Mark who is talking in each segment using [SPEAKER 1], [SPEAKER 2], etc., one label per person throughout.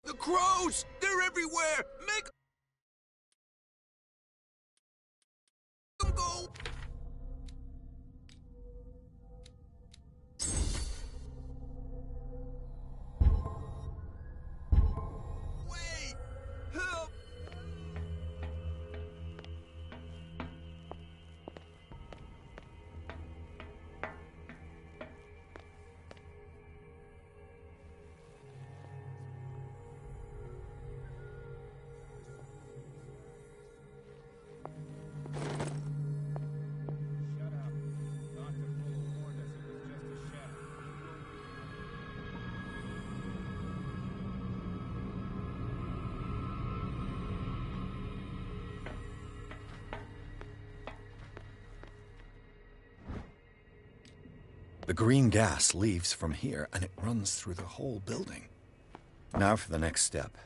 [SPEAKER 1] The crows! They're everywhere! Make them go! Wait! Help!
[SPEAKER 2] The green gas leaves from here, and it runs through the whole building. Now for the next step.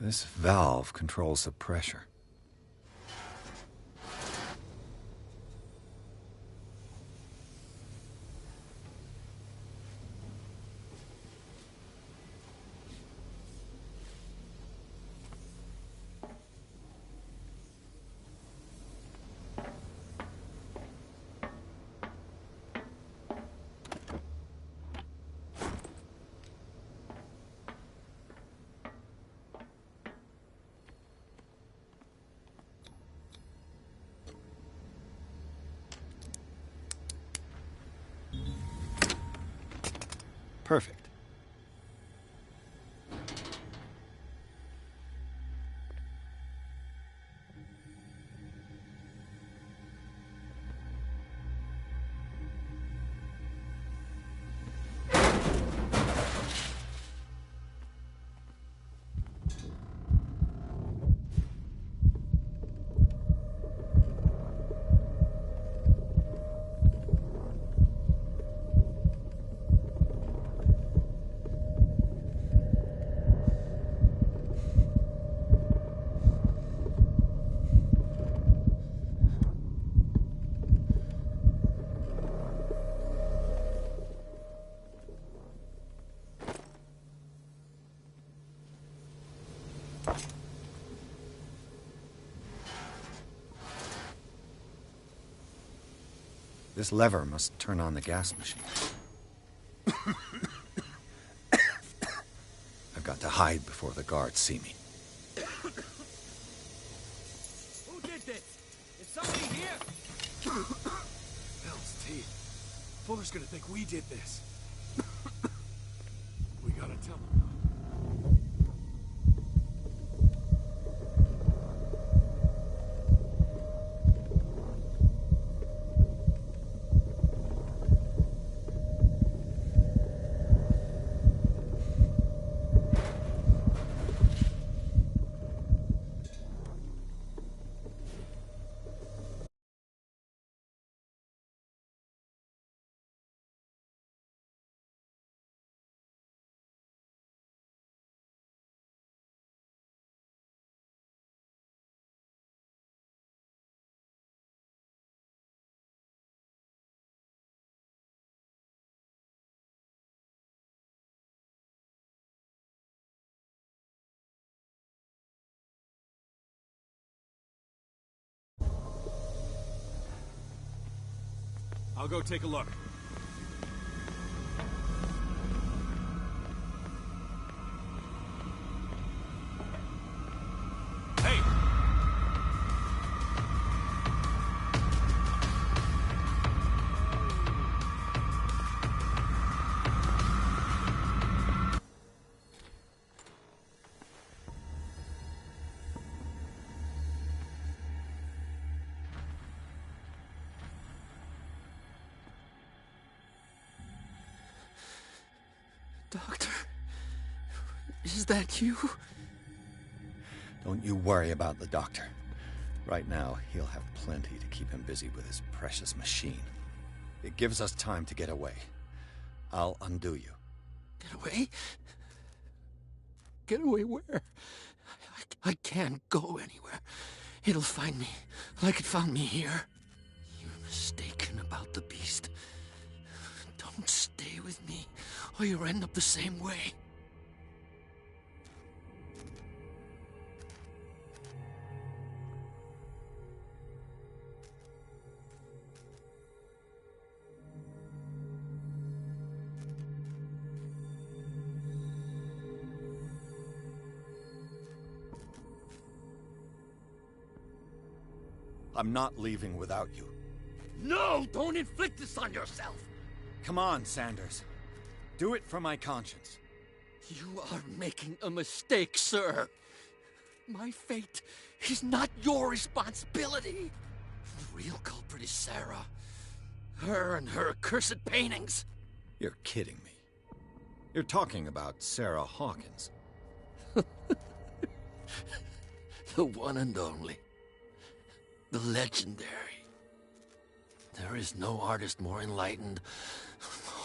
[SPEAKER 2] This valve controls the pressure. Perfect. This lever must turn on the gas machine. I've got to hide before the guards see me.
[SPEAKER 1] Who did this? Is somebody here?
[SPEAKER 3] Hell's teeth. Fuller's gonna think we did this. We gotta tell him.
[SPEAKER 1] I'll go take a look. Hey!
[SPEAKER 3] Doctor, is that you?
[SPEAKER 2] Don't you worry about the doctor. Right now, he'll have plenty to keep him busy with his precious machine. It gives us time to get away. I'll undo you.
[SPEAKER 3] Get away? Get away where? I can't go anywhere. It'll find me, like it found me here. You're mistaken about the beast. Don't stay with me, or you'll end up the same way.
[SPEAKER 2] I'm not leaving without you.
[SPEAKER 3] No! Don't inflict this on yourself!
[SPEAKER 2] Come on, Sanders. Do it for my conscience.
[SPEAKER 3] You are making a mistake, sir. My fate is not your responsibility. The real culprit is Sarah. Her and her accursed paintings.
[SPEAKER 2] You're kidding me. You're talking about Sarah Hawkins.
[SPEAKER 3] The one and only. The legendary. There is no artist more enlightened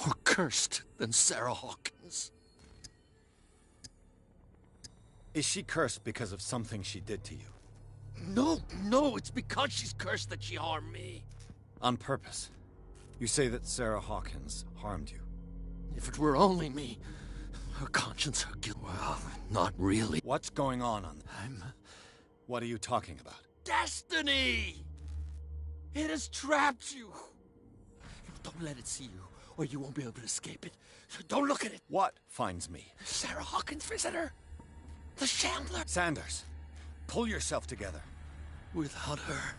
[SPEAKER 3] or cursed than Sarah Hawkins.
[SPEAKER 2] Is she cursed because of something she did to you?
[SPEAKER 3] No, it's because she's cursed that she harmed me.
[SPEAKER 2] On purpose. You say that Sarah Hawkins harmed you.
[SPEAKER 3] If it were only me, her conscience, her guilt, well, not really.
[SPEAKER 2] What's going on?
[SPEAKER 3] I'm...
[SPEAKER 2] What are you talking about?
[SPEAKER 3] Destiny! It has trapped you. Don't let it see you, or you won't be able to escape it. Don't look at it.
[SPEAKER 2] What finds me?
[SPEAKER 3] Sarah Hawkins' visitor. The Chandler.
[SPEAKER 2] Sanders, pull yourself together.
[SPEAKER 3] Without her,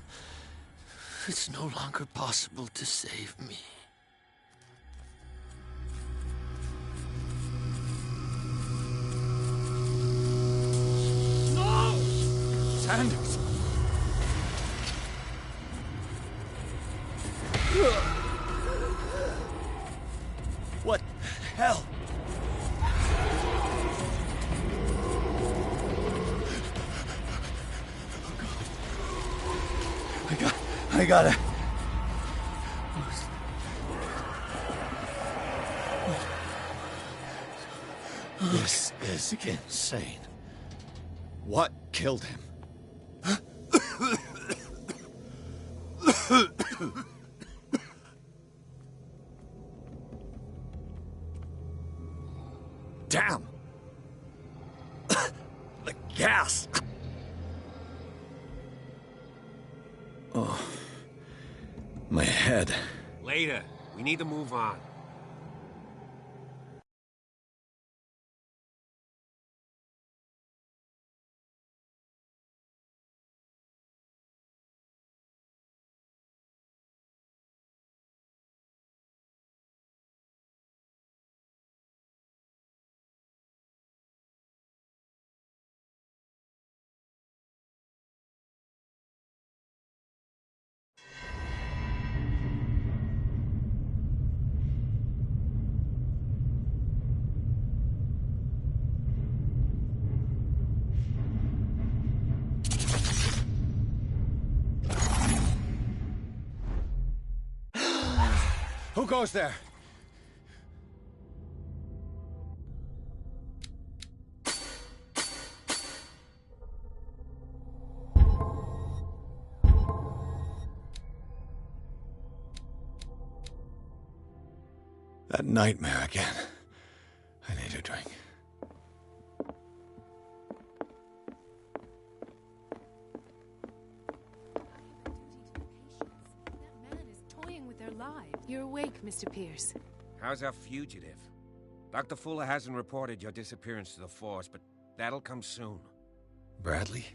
[SPEAKER 3] it's no longer possible to save me. No!
[SPEAKER 2] Sanders! What the hell? I gotta... This is insane. What killed him? Damn! The gas! Oh. My head.
[SPEAKER 1] Later. We need to move on.
[SPEAKER 2] Who goes there? That nightmare again. I need a drink.
[SPEAKER 4] You're awake, Mr. Pierce.
[SPEAKER 1] How's our fugitive? Dr. Fuller hasn't reported your disappearance to the force, but that'll come soon.
[SPEAKER 2] Bradley?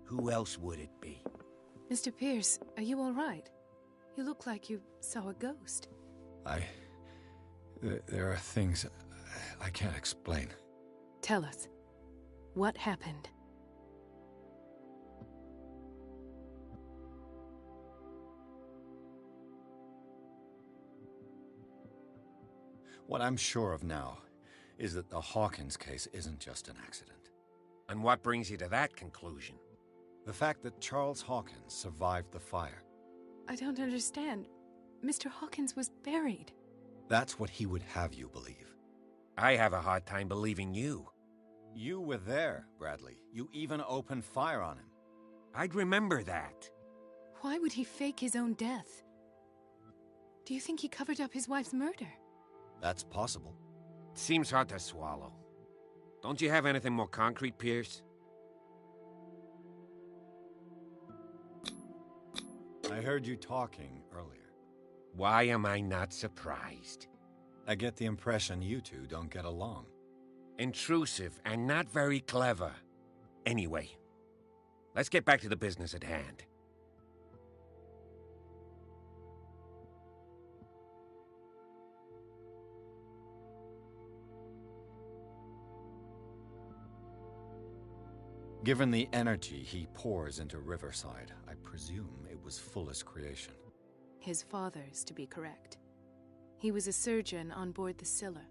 [SPEAKER 1] Who else would it be?
[SPEAKER 4] Mr. Pierce, are you all right? You look like you saw a ghost.
[SPEAKER 2] There are things I can't explain.
[SPEAKER 4] Tell us. What happened?
[SPEAKER 2] What I'm sure of now is that the Hawkins case isn't just an accident.
[SPEAKER 1] And what brings you to that conclusion?
[SPEAKER 2] The fact that Charles Hawkins survived the fire.
[SPEAKER 4] I don't understand. Mr. Hawkins was buried.
[SPEAKER 2] That's what he would have you believe.
[SPEAKER 1] I have a hard time believing you.
[SPEAKER 2] You were there, Bradley. You even opened fire on him.
[SPEAKER 1] I'd remember that.
[SPEAKER 4] Why would he fake his own death? Do you think he covered up his wife's murder?
[SPEAKER 2] That's possible.
[SPEAKER 1] It seems hard to swallow. Don't you have anything more concrete, Pierce?
[SPEAKER 2] I heard you talking earlier.
[SPEAKER 1] Why am I not surprised?
[SPEAKER 2] I get the impression you two don't get along.
[SPEAKER 1] Intrusive and not very clever. Anyway, let's get back to the business at hand.
[SPEAKER 2] Given the energy he pours into Riverside, I presume it was Fuller's creation.
[SPEAKER 4] His father's, to be correct. He was a surgeon on board the Scylla.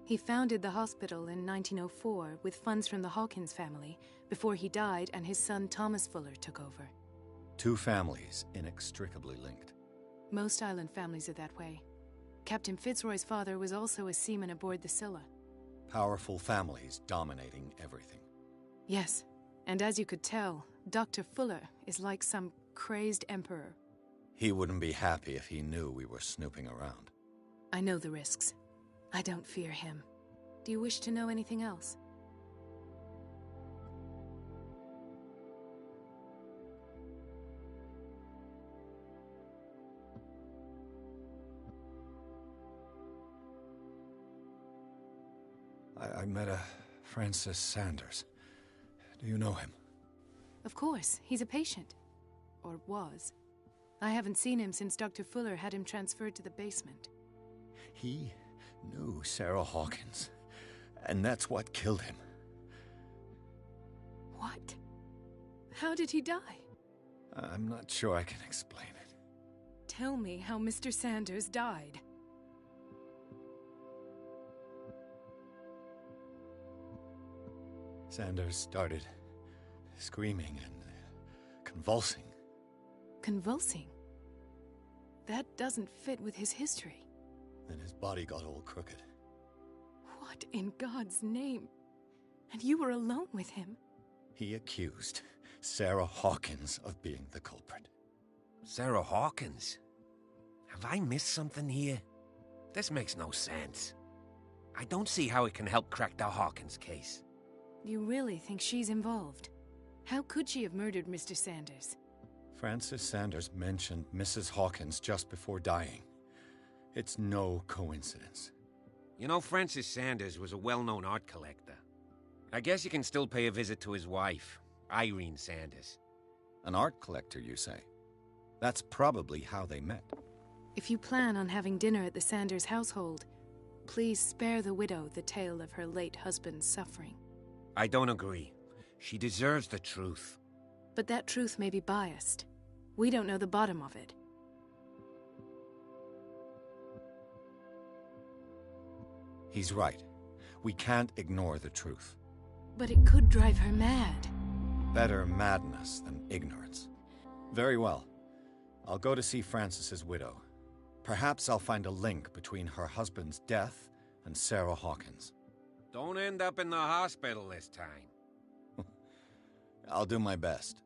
[SPEAKER 4] He founded the hospital in 1904 with funds from the Hawkins family before he died and his son Thomas Fuller took over.
[SPEAKER 2] Two families inextricably linked.
[SPEAKER 4] Most island families are that way. Captain Fitzroy's father was also a seaman aboard the Scylla.
[SPEAKER 2] Powerful families dominating everything.
[SPEAKER 4] Yes, and as you could tell, Dr. Fuller is like some crazed emperor.
[SPEAKER 2] He wouldn't be happy if he knew we were snooping around.
[SPEAKER 4] I know the risks. I don't fear him. Do you wish to know anything else?
[SPEAKER 2] I met a Francis Sanders. Do you know him?
[SPEAKER 4] Of course, he's a patient. Or was. I haven't seen him since Dr. Fuller had him transferred to the basement.
[SPEAKER 2] He knew Sarah Hawkins, and that's what killed him.
[SPEAKER 4] What? How did he die?
[SPEAKER 2] I'm not sure I can explain it.
[SPEAKER 4] Tell me how Mr. Sanders died.
[SPEAKER 2] Sanders started screaming and convulsing.
[SPEAKER 4] Convulsing? That doesn't fit with his history.
[SPEAKER 2] Then his body got all crooked.
[SPEAKER 4] What in God's name? And you were alone with him?
[SPEAKER 2] He accused Sarah Hawkins of being the culprit.
[SPEAKER 1] Sarah Hawkins? Have I missed something here? This makes no sense. I don't see how it can help crack the Hawkins case.
[SPEAKER 4] You really think she's involved? How could she have murdered Mr. Sanders?
[SPEAKER 2] Francis Sanders mentioned Mrs. Hawkins just before dying. It's no coincidence.
[SPEAKER 1] You know, Francis Sanders was a well-known art collector. I guess you can still pay a visit to his wife, Irene Sanders.
[SPEAKER 2] An art collector, you say? That's probably how they met.
[SPEAKER 4] If you plan on having dinner at the Sanders household, please spare the widow the tale of her late husband's suffering.
[SPEAKER 1] I don't agree. She deserves the truth.
[SPEAKER 4] But that truth may be biased. We don't know the bottom of it.
[SPEAKER 2] He's right. We can't ignore the truth.
[SPEAKER 4] But it could drive her mad.
[SPEAKER 2] Better madness than ignorance. Very well. I'll go to see Francis's widow. Perhaps I'll find a link between her husband's death and Sarah Hawkins.
[SPEAKER 1] Don't end up in the hospital this time.
[SPEAKER 2] I'll do my best.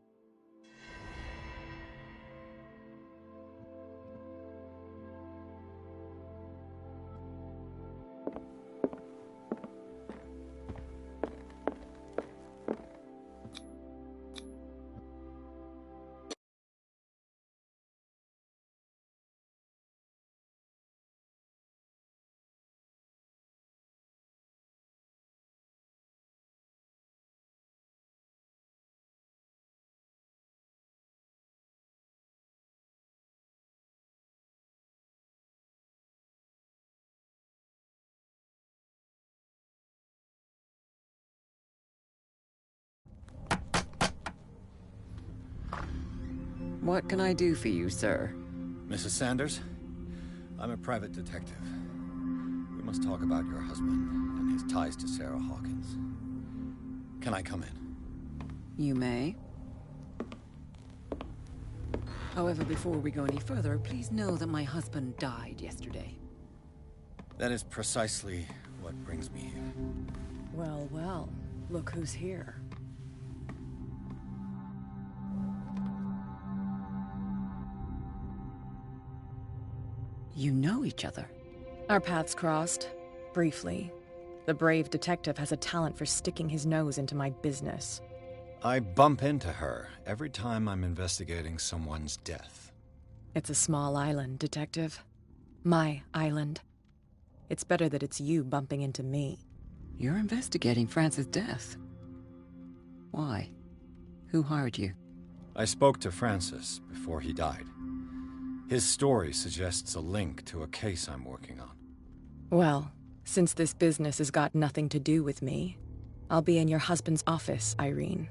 [SPEAKER 5] What can I do for you, sir?
[SPEAKER 2] Mrs. Sanders, I'm a private detective. We must talk about your husband and his ties to Sarah Hawkins. Can I come in?
[SPEAKER 5] You may. However, before we go any further, please know that my husband died yesterday.
[SPEAKER 2] That is precisely what brings me here.
[SPEAKER 5] Well, well, look who's here. You know each other.
[SPEAKER 6] Our paths crossed, briefly. The brave detective has a talent for sticking his nose into my business.
[SPEAKER 2] I bump into her every time I'm investigating someone's death.
[SPEAKER 6] It's a small island, Detective. My island. It's better that it's you bumping into me.
[SPEAKER 5] You're investigating Francis' death. Why? Who hired you?
[SPEAKER 2] I spoke to Francis before he died. His story suggests a link to a case I'm working on.
[SPEAKER 6] Well, since this business has got nothing to do with me, I'll be in your husband's office, Irene.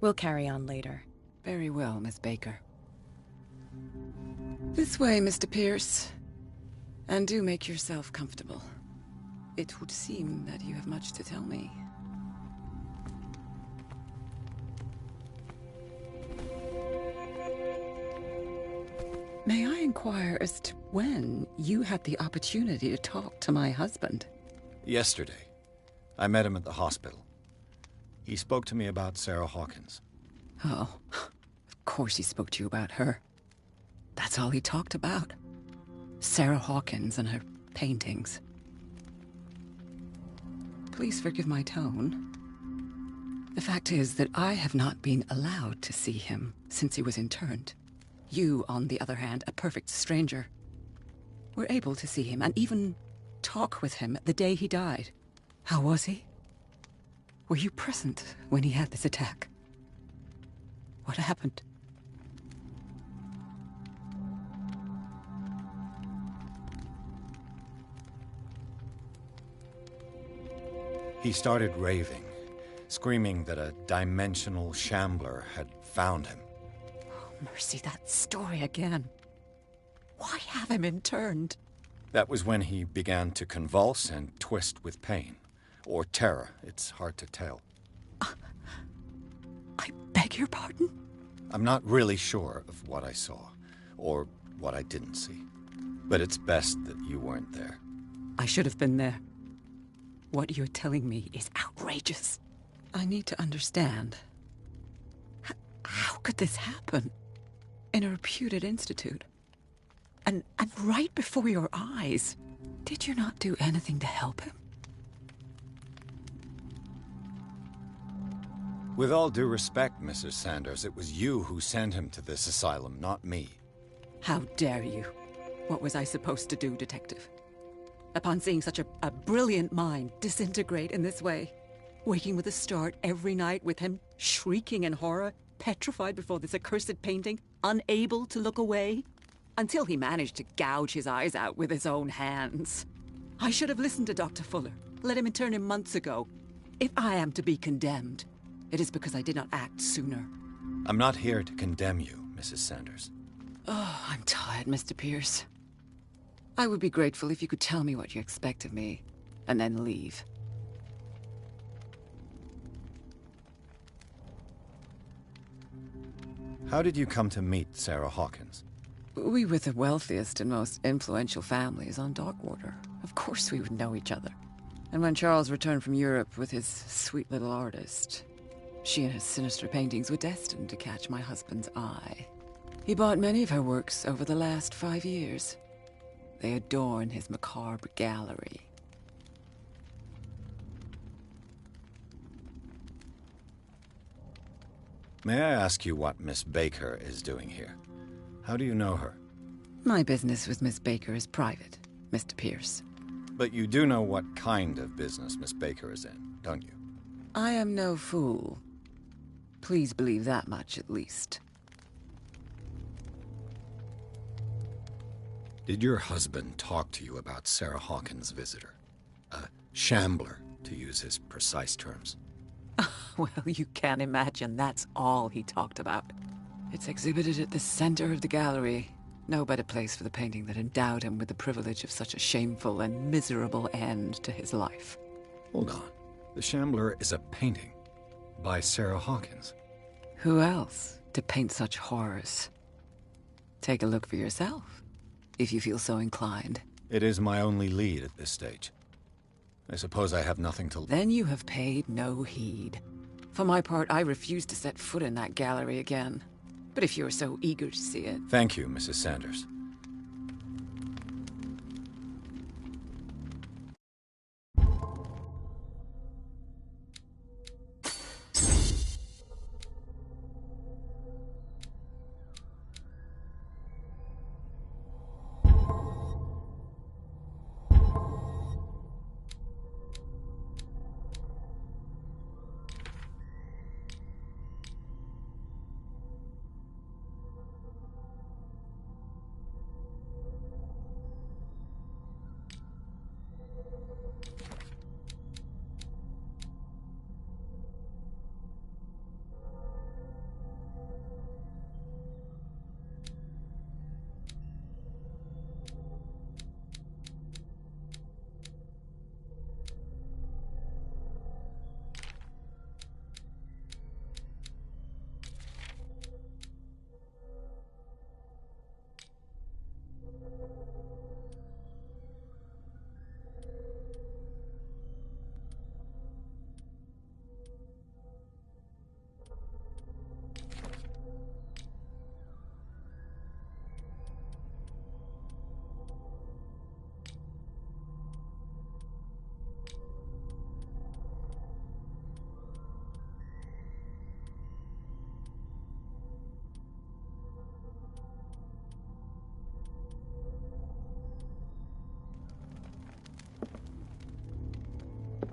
[SPEAKER 6] We'll carry on later.
[SPEAKER 5] Very well, Miss Baker. This way, Mr. Pierce. And do make yourself comfortable. It would seem that you have much to tell me. May I inquire as to when you had the opportunity to talk to my husband?
[SPEAKER 2] Yesterday, I met him at the hospital. He spoke to me about Sarah Hawkins.
[SPEAKER 5] Oh, of course he spoke to you about her. That's all he talked about. Sarah Hawkins and her paintings. Please forgive my tone. The fact is that I have not been allowed to see him since he was interned. You, on the other hand, a perfect stranger, were able to see him and even talk with him the day he died. How was he? Were you present when he had this attack? What happened?
[SPEAKER 2] He started raving, screaming that a dimensional shambler had found him.
[SPEAKER 5] Mercy, that story again. Why have him interned?
[SPEAKER 2] That was when he began to convulse and twist with pain. Or terror, it's hard to tell.
[SPEAKER 5] I beg your pardon?
[SPEAKER 2] I'm not really sure of what I saw, or what I didn't see. But it's best that you weren't there.
[SPEAKER 5] I should have been there. What you're telling me is outrageous. I need to understand. How could this happen? In a reputed institute? And right before your eyes? Did you not do anything to help him?
[SPEAKER 2] With all due respect, Mrs. Sanders, it was you who sent him to this asylum, not me.
[SPEAKER 5] How dare you? What was I supposed to do, Detective? Upon seeing such a brilliant mind disintegrate in this way, waking with a start every night with him shrieking in horror, petrified before this accursed painting, unable to look away, until he managed to gouge his eyes out with his own hands. I should have listened to Dr. Fuller, let him intern him months ago. If I am to be condemned, it is because I did not act sooner.
[SPEAKER 2] I'm not here to condemn you, Mrs. Sanders.
[SPEAKER 5] Oh, I'm tired, Mr. Pierce. I would be grateful if you could tell me what you expect of me, and then leave.
[SPEAKER 2] How did you come to meet Sarah Hawkins?
[SPEAKER 5] We were the wealthiest and most influential families on Darkwater. Of course we would know each other. And when Charles returned from Europe with his sweet little artist, she and her sinister paintings were destined to catch my husband's eye. He bought many of her works over the last 5 years. They adorn his macabre gallery.
[SPEAKER 2] May I ask you what Miss Baker is doing here? How do you know her?
[SPEAKER 5] My business with Miss Baker is private, Mr. Pierce.
[SPEAKER 2] But you do know what kind of business Miss Baker is in, don't you?
[SPEAKER 5] I am no fool. Please believe that much, at least.
[SPEAKER 2] Did your husband talk to you about Sarah Hawkins' visitor? A shambler, to use his precise terms.
[SPEAKER 5] Well, you can imagine that's all he talked about. It's exhibited at the center of the gallery. No better place for the painting that endowed him with the privilege of such a shameful and miserable end to his life.
[SPEAKER 2] Hold on. The Shambler is a painting by Sarah Hawkins.
[SPEAKER 5] Who else to paint such horrors? Take a look for yourself, if you feel so inclined.
[SPEAKER 2] It is my only lead at this stage. I suppose I have nothing to...
[SPEAKER 5] Then you have paid no heed. For my part, I refuse to set foot in that gallery again. But if you're so eager to see it...
[SPEAKER 2] Thank you, Mrs. Sanders.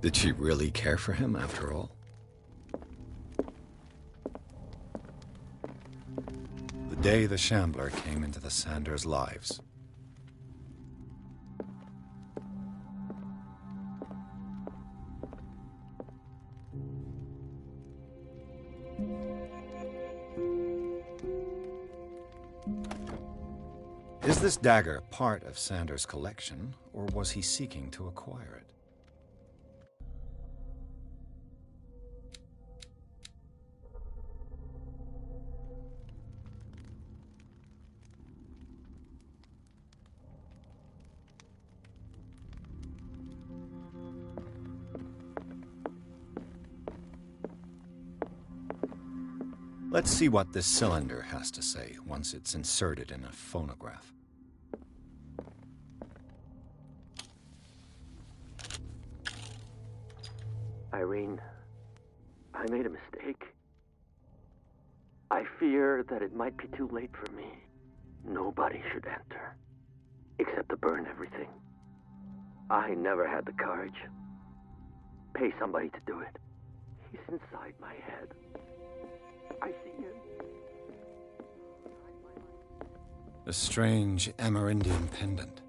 [SPEAKER 2] Did she really care for him, after all? The day the Shambler came into the Sanders' lives. Is this dagger part of Sanders' collection, or was he seeking to acquire it? Let's see what this cylinder has to say once it's inserted in a phonograph.
[SPEAKER 3] Irene, I made a mistake. I fear that it might be too late for me. Nobody should enter, except to burn everything. I never had the courage. Pay somebody to do it. He's inside my head. I see him.
[SPEAKER 2] A strange Amerindian pendant.